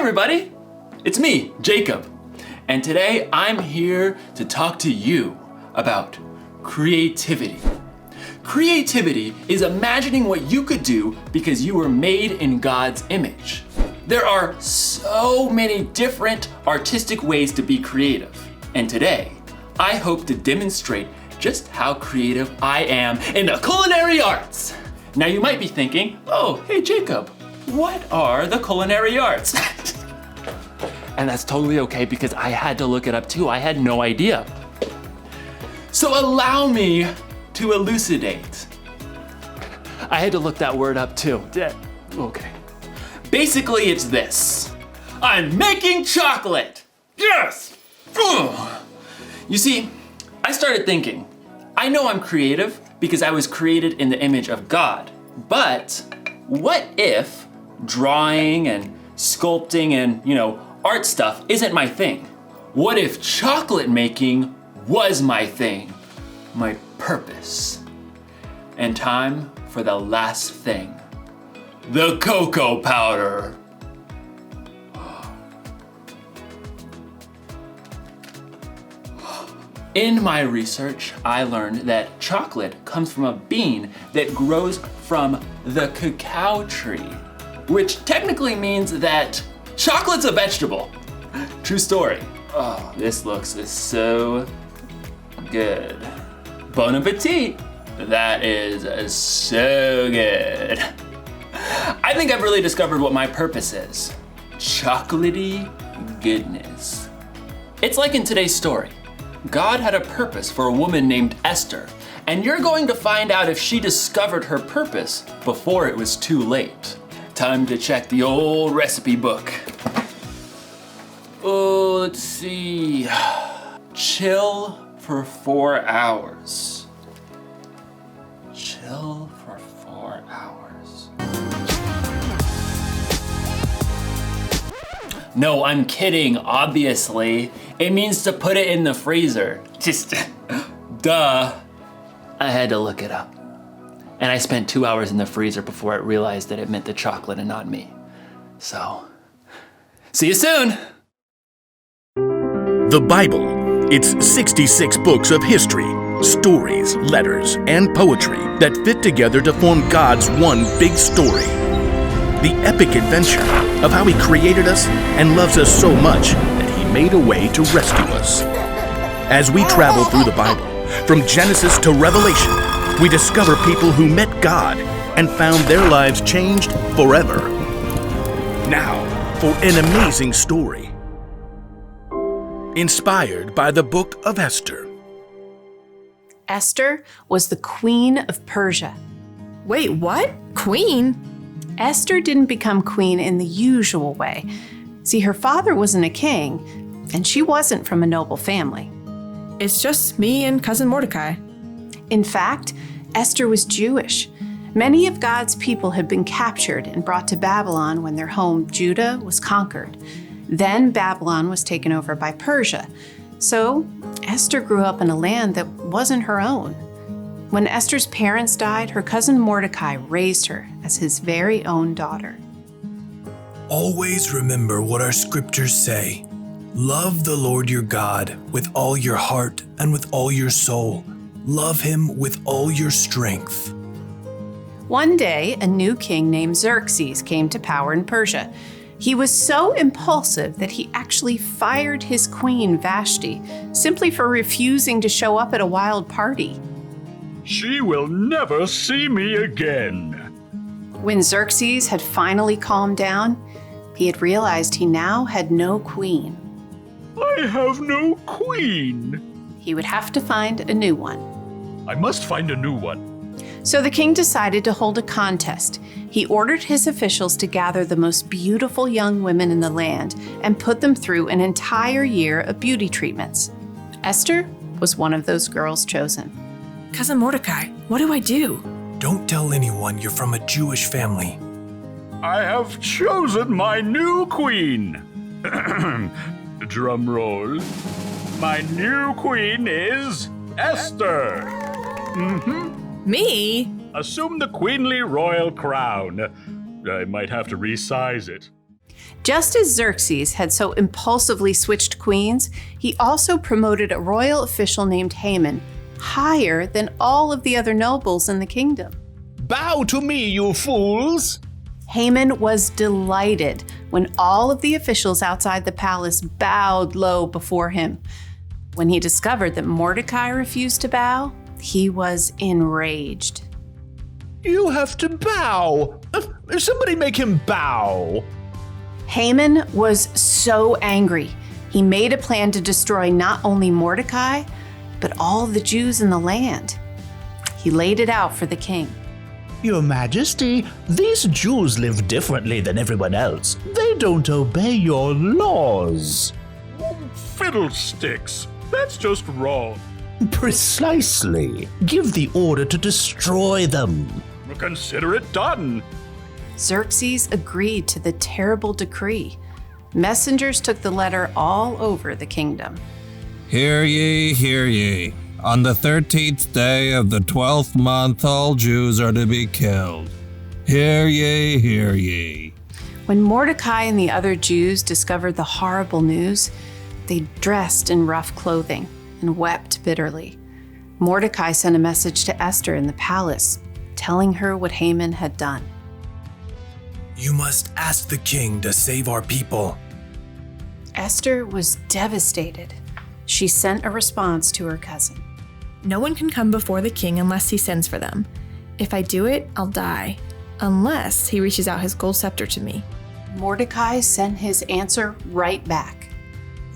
everybody, it's me, Jacob, and today I'm here to talk to you about creativity. Creativity is imagining what you could do because you were made in God's image. There are so many different artistic ways to be creative, and today I hope to demonstrate just how creative I am in the culinary arts. Now you might be thinking, oh, hey Jacob, what are the culinary arts? And that's totally okay because I had to look it up too. I had no idea. So allow me to elucidate. I had to look that word up too. Okay. Basically, it's this. I'm making chocolate. Yes! Ugh. You see, I started thinking, I know I'm creative because I was created in the image of God, but what if drawing and sculpting and, art stuff isn't my thing? What if chocolate making was my thing, my purpose? And time for the last thing, the cocoa powder. In my research, I learned that chocolate comes from a bean that grows from the cacao tree, which technically means that chocolate's a vegetable. True story. Oh, this looks so good. Bon appetit. That is so good. I think I've really discovered what my purpose is. Chocolatey goodness. It's like in today's story. God had a purpose for a woman named Esther, and you're going to find out if she discovered her purpose before it was too late. Time to check the old recipe book. Oh, let's see. Chill for 4 hours. Chill for 4 hours. No, I'm kidding, obviously. It means to put it in the freezer. Just, duh. I had to look it up. And I spent 2 hours in the freezer before I realized that it meant the chocolate and not me. So, see you soon. The Bible. It's 66 books of history, stories, letters, and poetry that fit together to form God's one big story. The epic adventure of how He created us and loves us so much that He made a way to rescue us. As we travel through the Bible, from Genesis to Revelation, we discover people who met God and found their lives changed forever. Now, for an amazing story. Inspired by the Book of Esther. Esther was the queen of Persia. Wait, what? Queen? Esther didn't become queen in the usual way. See, her father wasn't a king, and she wasn't from a noble family. It's just me and cousin Mordecai. In fact, Esther was Jewish. Many of God's people had been captured and brought to Babylon when their home, Judah, was conquered. Then Babylon was taken over by Persia. So Esther grew up in a land that wasn't her own. When Esther's parents died, her cousin Mordecai raised her as his very own daughter. Always remember what our scriptures say. Love the Lord your God with all your heart and with all your soul. Love Him with all your strength. One day, a new king named Xerxes came to power in Persia. He was so impulsive that he actually fired his queen, Vashti, simply for refusing to show up at a wild party. She will never see me again. When Xerxes had finally calmed down, he had realized he now had no queen. I have no queen. He would have to find a new one. I must find a new one. So the king decided to hold a contest. He ordered his officials to gather the most beautiful young women in the land and put them through an entire year of beauty treatments. Esther was one of those girls chosen. Cousin Mordecai, what do I do? Don't tell anyone you're from a Jewish family. I have chosen my new queen. Drum roll. My new queen is Esther. Me? Assume the queenly royal crown. I might have to resize it. Just as Xerxes had so impulsively switched queens, he also promoted a royal official named Haman higher than all of the other nobles in the kingdom. Bow to me, you fools! Haman was delighted when all of the officials outside the palace bowed low before him. When he discovered that Mordecai refused to bow, he was enraged. You have to bow! Somebody make him bow! Haman was so angry. He made a plan to destroy not only Mordecai, but all the Jews in the land. He laid it out for the king. Your Majesty, these Jews live differently than everyone else. They don't obey your laws. Fiddlesticks! That's just wrong. Precisely. Give the order to destroy them. Consider it done. Xerxes agreed to the terrible decree. Messengers took the letter all over the kingdom. Hear ye, hear ye. On the 13th day of the 12th month, all Jews are to be killed. Hear ye, hear ye. When Mordecai and the other Jews discovered the horrible news, they dressed in rough clothing and wept bitterly. Mordecai sent a message to Esther in the palace, telling her what Haman had done. You must ask the king to save our people. Esther was devastated. She sent a response to her cousin. No one can come before the king unless he sends for them. If I do it, I'll die, unless he reaches out his gold scepter to me. Mordecai sent his answer right back.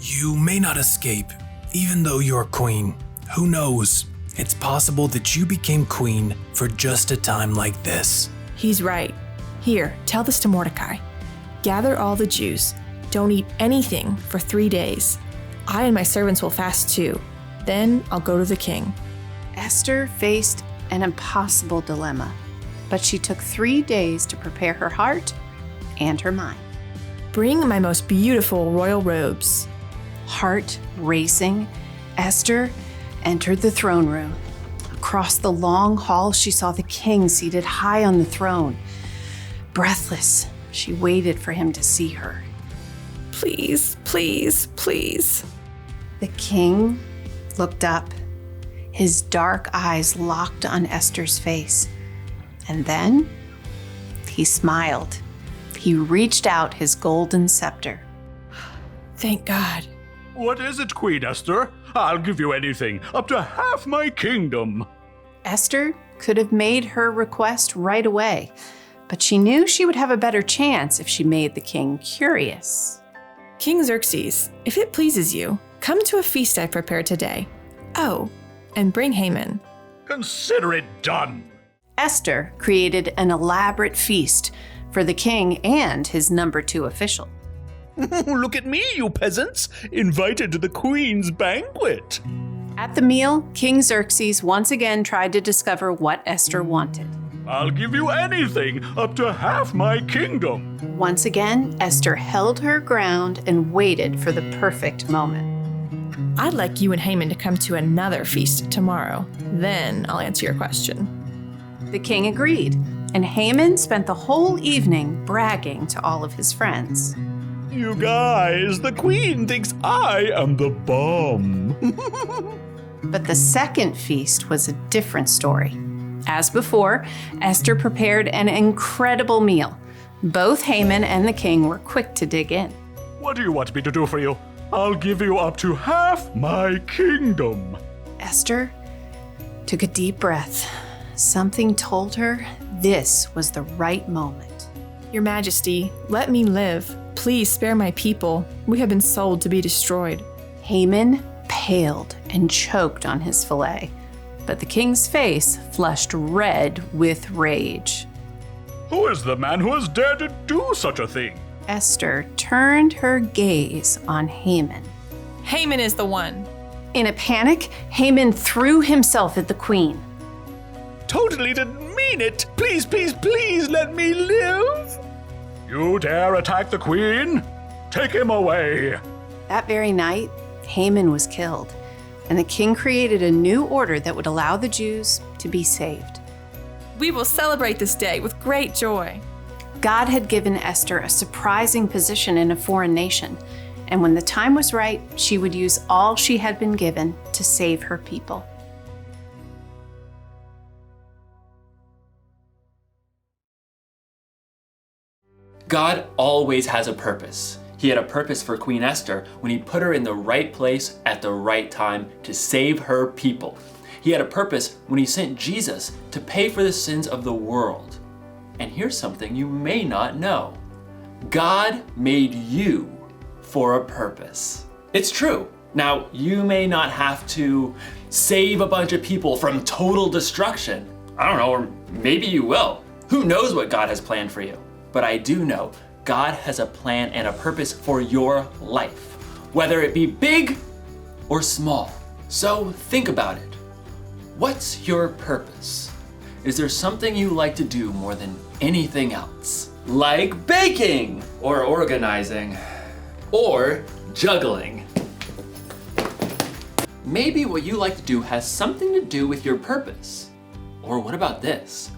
You may not escape, even though you're queen. Who knows? It's possible that you became queen for just a time like this. He's right. Here, tell this to Mordecai. Gather all the Jews. Don't eat anything for 3 days. I and my servants will fast too. Then I'll go to the king. Esther faced an impossible dilemma, but she took 3 days to prepare her heart and her mind. Bring my most beautiful royal robes. Heart racing, Esther entered the throne room. Across the long hall, she saw the king seated high on the throne. Breathless, she waited for him to see her. Please, please, please. The king looked up, his dark eyes locked on Esther's face. And then he smiled. He reached out his golden scepter. Thank God. What is it, Queen Esther? I'll give you anything, up to half my kingdom. Esther could have made her request right away, but she knew she would have a better chance if she made the king curious. King Xerxes, if it pleases you, come to a feast I prepared today. Oh, and bring Haman. Consider it done. Esther created an elaborate feast for the king and his number 2 official. Look at me, you peasants, invited to the queen's banquet. At the meal, King Xerxes once again tried to discover what Esther wanted. I'll give you anything, up to half my kingdom. Once again, Esther held her ground and waited for the perfect moment. I'd like you and Haman to come to another feast tomorrow. Then I'll answer your question. The king agreed, and Haman spent the whole evening bragging to all of his friends. You guys, the queen thinks I am the bomb. But the second feast was a different story. As before, Esther prepared an incredible meal. Both Haman and the king were quick to dig in. What do you want me to do for you? I'll give you up to half my kingdom. Esther took a deep breath. Something told her this was the right moment. Your Majesty, let me live. Please spare my people. We have been sold to be destroyed. Haman paled and choked on his fillet, but the king's face flushed red with rage. Who is the man who has dared to do such a thing? Esther turned her gaze on Haman. Haman is the one. In a panic, Haman threw himself at the queen. Totally didn't mean it. Please, please, please let me live. You dare attack the queen? Take him away. That very night, Haman was killed, and the king created a new order that would allow the Jews to be saved. We will celebrate this day with great joy. God had given Esther a surprising position in a foreign nation, and when the time was right, she would use all she had been given to save her people. God always has a purpose. He had a purpose for Queen Esther when he put her in the right place at the right time to save her people. He had a purpose when he sent Jesus to pay for the sins of the world. And here's something you may not know. God made you for a purpose. It's true. Now, you may not have to save a bunch of people from total destruction. I don't know, or maybe you will. Who knows what God has planned for you? But I do know God has a plan and a purpose for your life, whether it be big or small. So think about it. What's your purpose? Is there something you like to do more than anything else? Like baking, or organizing, or juggling. Maybe what you like to do has something to do with your purpose. Or what about this?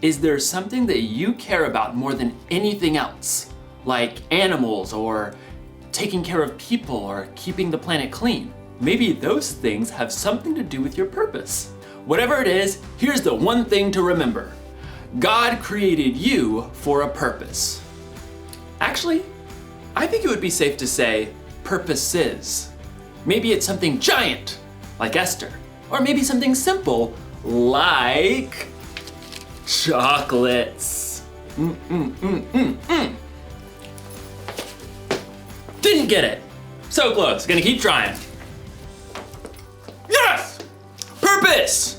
Is there something that you care about more than anything else? Like animals, or taking care of people, or keeping the planet clean? Maybe those things have something to do with your purpose. Whatever it is, here's the one thing to remember. God created you for a purpose. Actually, I think it would be safe to say purposes. Maybe it's something giant, like Esther, or maybe something simple, like chocolates. Didn't get it. So close, gonna keep trying. Yes! Purpose!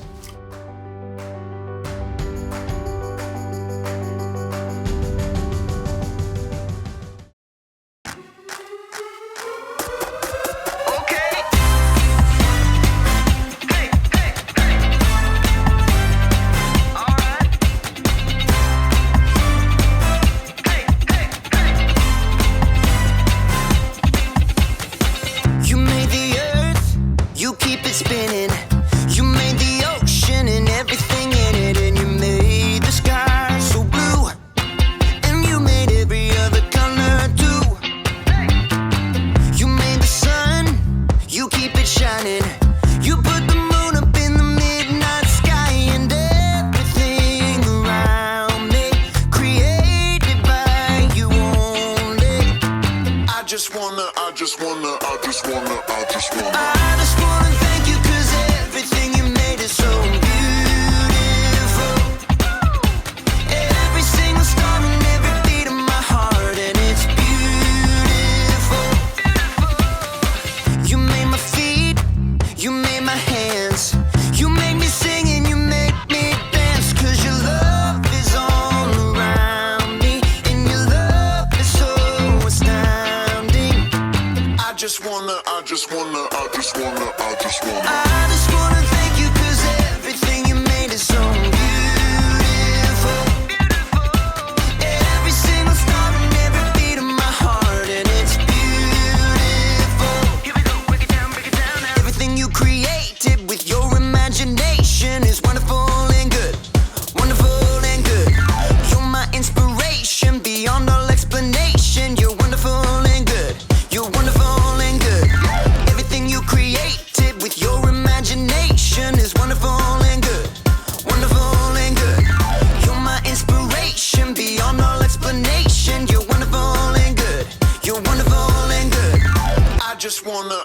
Spinning. You made the ocean and everything in it, and you made the sky so blue, and you made every other color too. You made the sun, you keep it shining. You put the moon up in the midnight sky, and everything around me created by you only. I just wanna thank you, 'cause everything you made is so beautiful. Every single star and every beat of my heart, and it's beautiful. You made my feet, you made my hands, you made me sing and you make me dance, 'cause your love is all around me, and your love is so astounding. I just wanna thank you, 'cause everything you made is so beautiful. Every single star and every beat of my heart, and it's beautiful. Here we go, break it down now. Everything you created with your imagination is wonderful and good, wonderful and good. You're my inspiration beyond all explanation. You're wonderful and good, you're wonderful and good. Everything you created with your imagination is wonderful and good, wonderful and good. You're my inspiration beyond all explanation. You're wonderful and good, you're wonderful and good. I just wanna